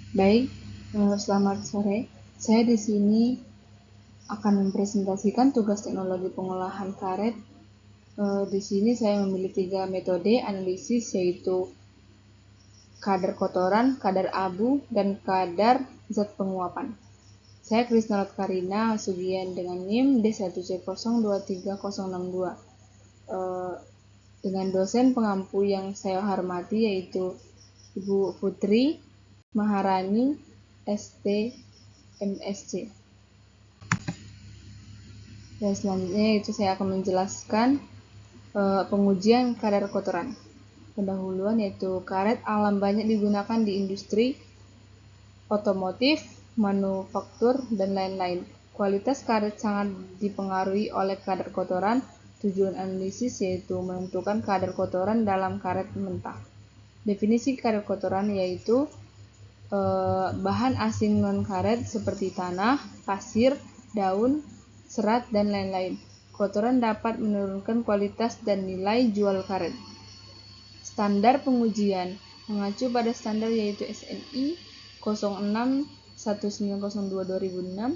Baik, selamat sore. Saya di sini akan mempresentasikan tugas teknologi pengolahan karet. Di sini saya memilih 3 metode analisis, yaitu kadar kotoran, kadar abu, dan kadar zat penguapan. Saya Krisna Karina Sugian dengan NIM D1C023062. Dengan dosen pengampu yang saya hormati, yaitu Ibu Putri Maharani ST MSc. Dan selanjutnya itu saya akan menjelaskan pengujian kadar kotoran. Pendahuluan yaitu karet alam banyak digunakan di industri, otomotif, manufaktur, dan lain-lain. Kualitas karet sangat dipengaruhi oleh kadar kotoran. Tujuan analisis yaitu menentukan kadar kotoran dalam karet mentah. Definisi kadar kotoran yaitu bahan asing non-karet seperti tanah, pasir, daun, serat, dan lain-lain. Kotoran dapat menurunkan kualitas dan nilai jual karet. Standar pengujian mengacu pada standar yaitu SNI 06-1902-2006,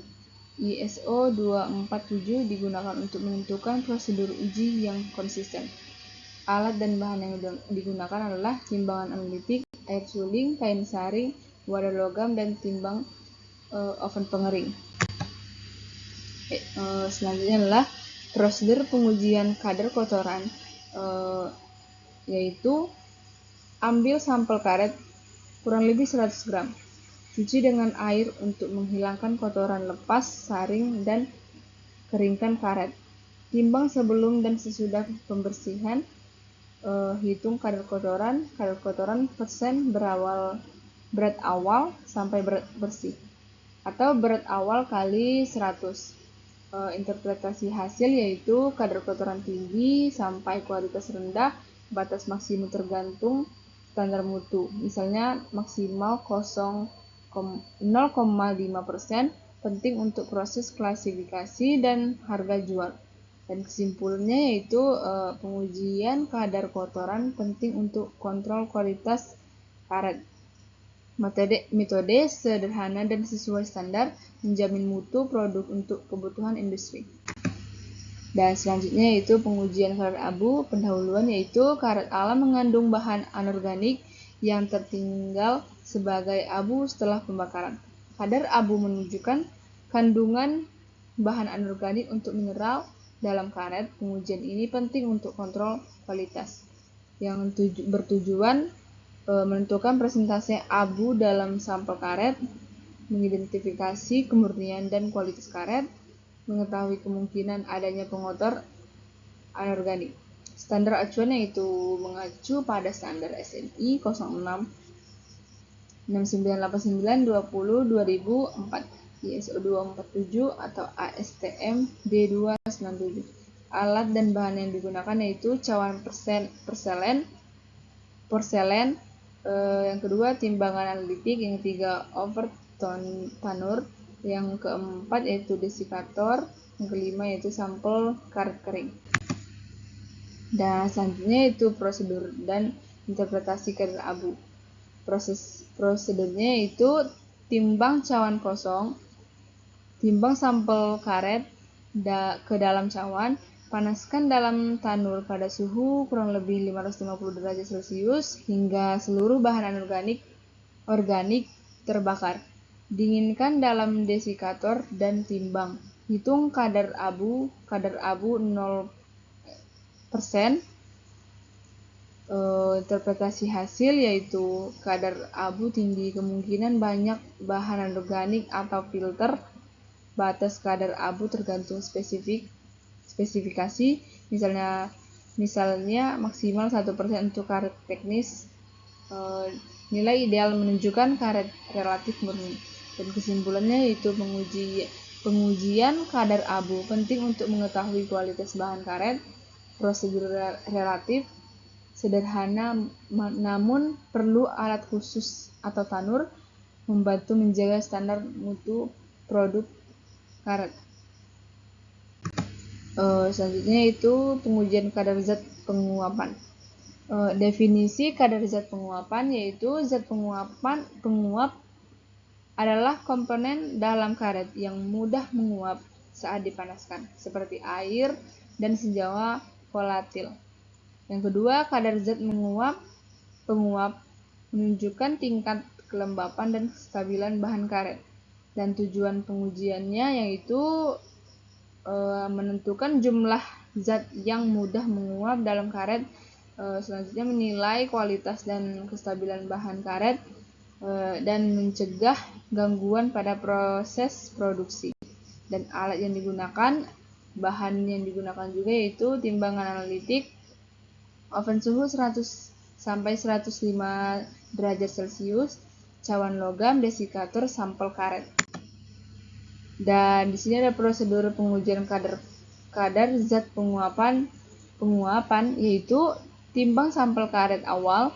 ISO 247 digunakan untuk menentukan prosedur uji yang konsisten. Alat dan bahan yang digunakan adalah timbangan analitik, air suling, kain saring, wadah logam, dan timbang oven pengering. Selanjutnya adalah prosedur pengujian kadar kotoran, yaitu ambil sampel karet kurang lebih 100 gram. Cuci dengan air untuk menghilangkan kotoran, lepas, saring, dan keringkan karet. Timbang sebelum dan sesudah pembersihan. Hitung kadar kotoran persen berat awal sampai berat bersih, atau berat awal kali 100. Interpretasi hasil yaitu kadar kotoran tinggi sampai kualitas rendah, batas maksimum tergantung standar mutu. Misalnya maksimal 0,5%, penting untuk proses klasifikasi dan harga jual. Dan kesimpulannya yaitu pengujian kadar kotoran penting untuk kontrol kualitas karet. Metode sederhana dan sesuai standar, menjamin mutu produk untuk kebutuhan industri. Dan selanjutnya yaitu pengujian kadar abu. Pendahuluan yaitu karet alam mengandung bahan anorganik yang tertinggal sebagai abu setelah pembakaran. Kadar abu menunjukkan kandungan bahan anorganik untuk mineral dalam karet. Pengujian ini penting untuk kontrol kualitas, yang bertujuan menentukan persentase abu dalam sampel karet, mengidentifikasi kemurnian dan kualitas karet, mengetahui kemungkinan adanya pengotor anorganik. Standar acuan yaitu mengacu pada standar SNI 06 6989-20 2004, ISO 247 atau ASTM D297. Alat dan bahan yang digunakan yaitu cawan porselen, yang kedua timbangan analitik, yang ketiga tanur, yang keempat yaitu desikator, yang kelima yaitu sampel karet kering. Dan selanjutnya yaitu prosedur dan interpretasi kadar abu. Prosedurnya yaitu timbang cawan kosong, timbang sampel karet ke dalam cawan, panaskan dalam tanur pada suhu kurang lebih 550 derajat Celcius hingga seluruh bahan organik terbakar. Dinginkan dalam desikator dan timbang. Hitung kadar abu 0%. Interpretasi hasil yaitu kadar abu tinggi, kemungkinan banyak bahan anorganik atau filter. Batas kadar abu tergantung spesifikasi, misalnya maksimal 1% untuk karet teknis. Nilai ideal menunjukkan karet relatif murni. Dan kesimpulannya yaitu pengujian kadar abu penting untuk mengetahui kualitas bahan karet. Prosedur relatif sederhana namun perlu alat khusus atau tanur, membantu menjaga standar mutu produk karet. Selanjutnya itu pengujian kadar zat penguapan. Definisi kadar zat penguapan yaitu zat penguap adalah komponen dalam karet yang mudah menguap saat dipanaskan, seperti air dan senyawa volatil. Yang kedua, kadar zat penguap menunjukkan tingkat kelembapan dan kestabilan bahan karet. Dan tujuan pengujiannya yaitu menentukan jumlah zat yang mudah menguap dalam karet. Selanjutnya menilai kualitas dan kestabilan bahan karet dan mencegah gangguan pada proses produksi. Dan alat yang digunakan, bahan yang digunakan juga yaitu timbangan analitik, oven suhu 100 sampai 105 derajat Celcius, cawan logam, desikator, sampel karet. Dan di sini ada prosedur pengujian kadar zat penguapan yaitu timbang sampel karet awal,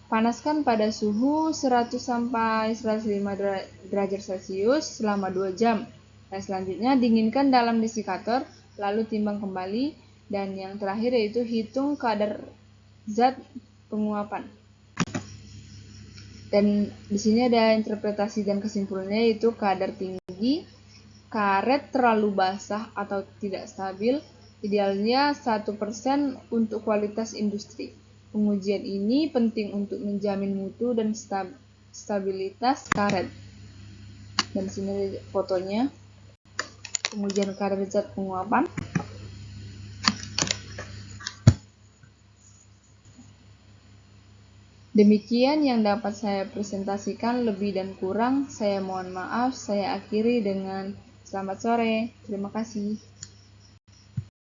panaskan pada suhu 100 sampai 105 derajat Celcius selama 2 jam. Dan selanjutnya dinginkan dalam desikator, lalu timbang kembali, dan yang terakhir yaitu hitung kadar zat penguapan. Dan di sini ada interpretasi dan kesimpulannya yaitu kadar tinggi, karet terlalu basah atau tidak stabil, idealnya 1% untuk kualitas industri. Pengujian ini penting untuk menjamin mutu dan stabilitas karet. Dan di sini ada fotonya pengujian kadar zat penguapan. Demikian yang dapat saya presentasikan, lebih dan kurang saya mohon maaf. Saya akhiri dengan selamat sore. Terima kasih.